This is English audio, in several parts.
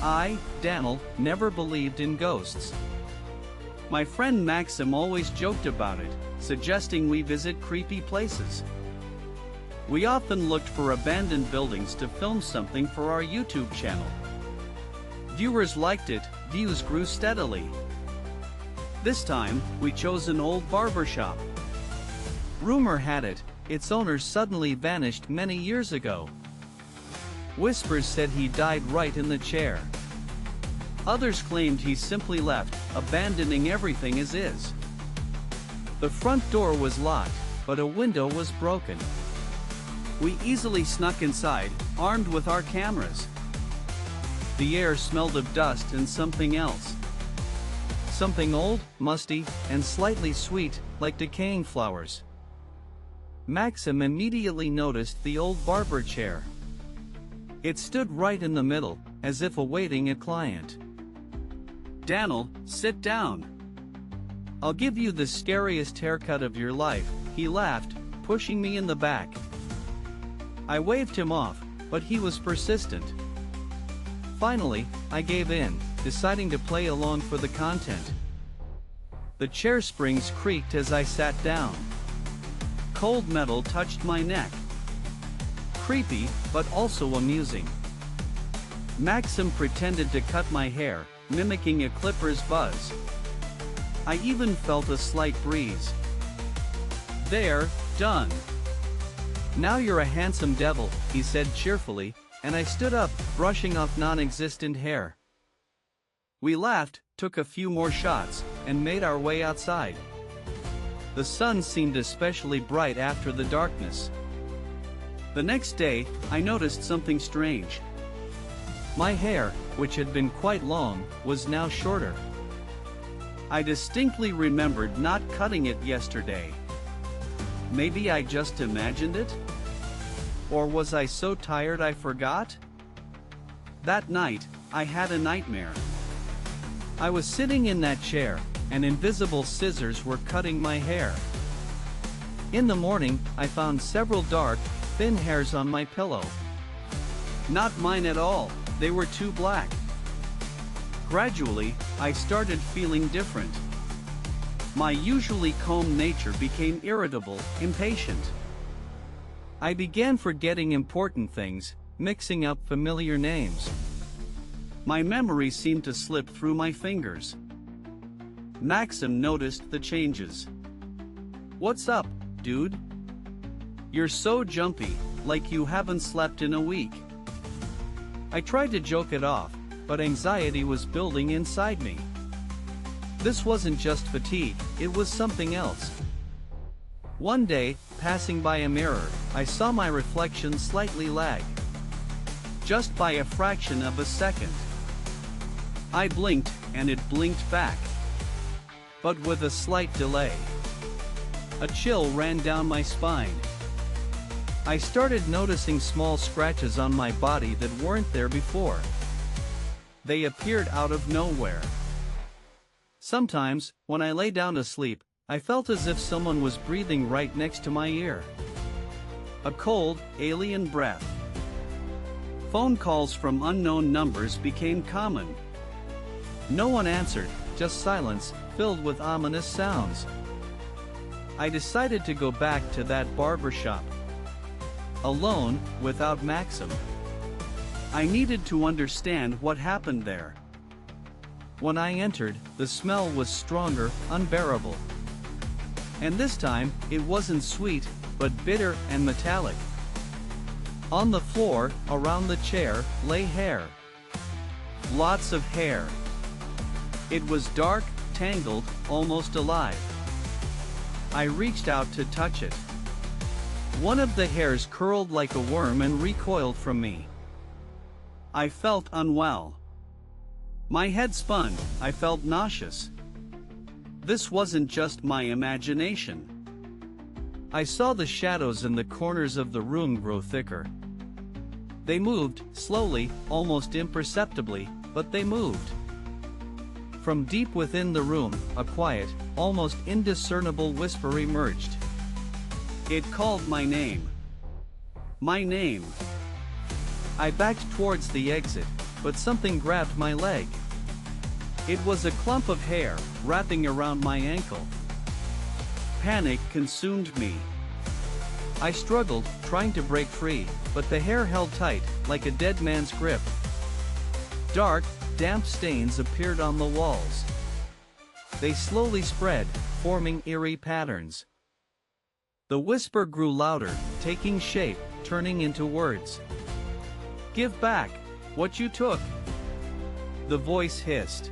I, Daniel, never believed in ghosts. My friend Maxim always joked about it, suggesting we visit creepy places. We often looked for abandoned buildings to film something for our YouTube channel. Viewers liked it, views grew steadily. This time, we chose an old barbershop. Rumor had it, its owner suddenly vanished many years ago. Whispers said he died right in the chair. Others claimed he simply left, abandoning everything as is. The front door was locked, but a window was broken. We easily snuck inside, armed with our cameras. The air smelled of dust and something else. Something old, musty, and slightly sweet, like decaying flowers. Maxim immediately noticed the old barber chair. It stood right in the middle, as if awaiting a client. "Daniel, sit down. I'll give you the scariest haircut of your life," he laughed, pushing me in the back. I waved him off, but he was persistent. Finally, I gave in, deciding to play along for the content. The chair springs creaked as I sat down. Cold metal touched my neck. Creepy, but also amusing. Maxim pretended to cut my hair, mimicking a clipper's buzz. I even felt a slight breeze. "There, done. Now you're a handsome devil," he said cheerfully, and I stood up, brushing off non-existent hair. We laughed, took a few more shots, and made our way outside. The sun seemed especially bright after the darkness. The next day, I noticed something strange. My hair, which had been quite long, was now shorter. I distinctly remembered not cutting it yesterday. Maybe I just imagined it? Or was I so tired I forgot? That night, I had a nightmare. I was sitting in that chair, and invisible scissors were cutting my hair. In the morning, I found several dark, thin hairs on my pillow. Not mine at all, they were too black. Gradually, I started feeling different. My usually calm nature became irritable, impatient. I began forgetting important things, mixing up familiar names. My memory seemed to slip through my fingers. Maxim noticed the changes. "What's up, dude? You're so jumpy, like you haven't slept in a week." I tried to joke it off, but anxiety was building inside me. This wasn't just fatigue, it was something else. One day, passing by a mirror, I saw my reflection slightly lag. Just by a fraction of a second. I blinked, and it blinked back. But with a slight delay. A chill ran down my spine. I started noticing small scratches on my body that weren't there before. They appeared out of nowhere. Sometimes, when I lay down to sleep, I felt as if someone was breathing right next to my ear. A cold, alien breath. Phone calls from unknown numbers became common. No one answered, just silence, filled with ominous sounds. I decided to go back to that barbershop. Alone, without Maxim. I needed to understand what happened there. When I entered, the smell was stronger, unbearable. And this time, it wasn't sweet, but bitter and metallic. On the floor, around the chair, lay hair. Lots of hair. It was dark, tangled, almost alive. I reached out to touch it. One of the hairs curled like a worm and recoiled from me. I felt unwell. My head spun, I felt nauseous. This wasn't just my imagination. I saw the shadows in the corners of the room grow thicker. They moved, slowly, almost imperceptibly, but they moved. From deep within the room, a quiet, almost indiscernible whisper emerged. It called my name. My name. I backed towards the exit, but something grabbed my leg. It was a clump of hair, wrapping around my ankle. Panic consumed me. I struggled, trying to break free, but the hair held tight, like a dead man's grip. Dark, damp stains appeared on the walls. They slowly spread, forming eerie patterns. The whisper grew louder, taking shape, turning into words. "Give back what you took," the voice hissed.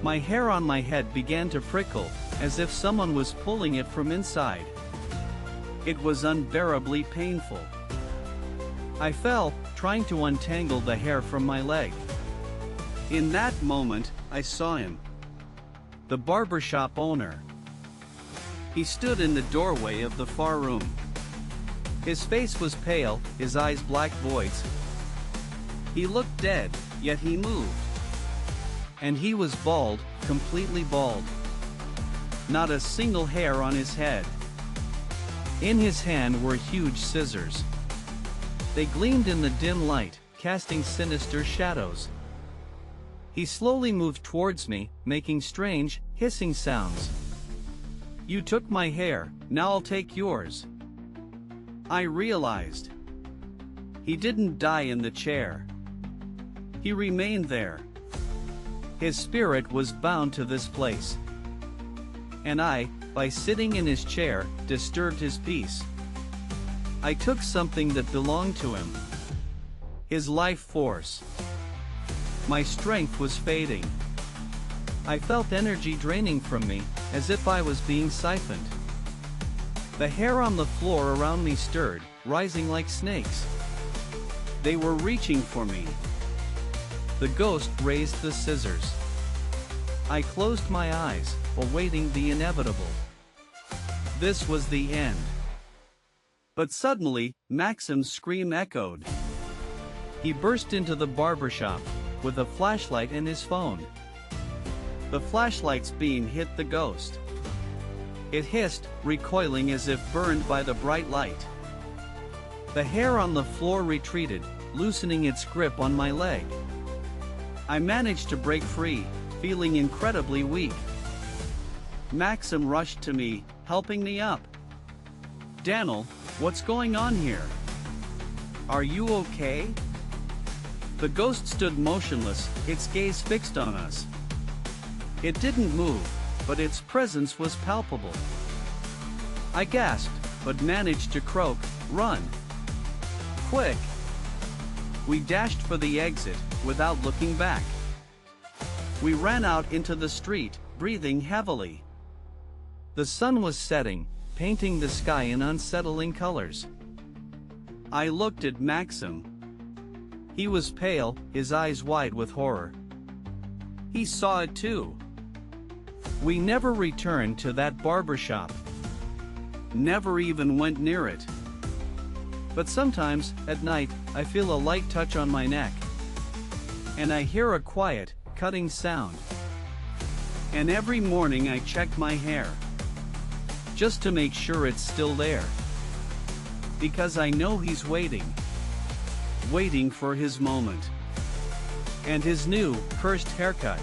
My hair on my head began to prickle, as if someone was pulling it from inside. It was unbearably painful. I fell, trying to untangle the hair from my leg. In that moment, I saw him. The barbershop owner. He stood in the doorway of the far room. His face was pale, his eyes black voids. He looked dead, yet he moved. And he was bald, completely bald. Not a single hair on his head. In his hand were huge scissors. They gleamed in the dim light, casting sinister shadows. He slowly moved towards me, making strange, hissing sounds. "You took my hair, now I'll take yours." I realized. He didn't die in the chair. He remained there. His spirit was bound to this place. And I, by sitting in his chair, disturbed his peace. I took something that belonged to him. His life force. My strength was fading. I felt energy draining from me, as if I was being siphoned. The hair on the floor around me stirred, rising like snakes. They were reaching for me. The ghost raised the scissors. I closed my eyes, awaiting the inevitable. This was the end. But suddenly, Maxim's scream echoed. He burst into the barbershop, with a flashlight and his phone. The flashlight's beam hit the ghost. It hissed, recoiling as if burned by the bright light. The hair on the floor retreated, loosening its grip on my leg. I managed to break free, feeling incredibly weak. Maxim rushed to me, helping me up. "Daniel, what's going on here? Are you okay?" The ghost stood motionless, its gaze fixed on us. It didn't move, but its presence was palpable. I gasped, but managed to croak, "Run! Quick!" We dashed for the exit, without looking back. We ran out into the street, breathing heavily. The sun was setting, painting the sky in unsettling colors. I looked at Maxim. He was pale, his eyes wide with horror. He saw it too. We never returned to that barbershop. Never even went near it. But sometimes, at night, I feel a light touch on my neck. And I hear a quiet, cutting sound. And every morning I check my hair. Just to make sure it's still there. Because I know he's waiting. Waiting for his moment. And his new, cursed haircut.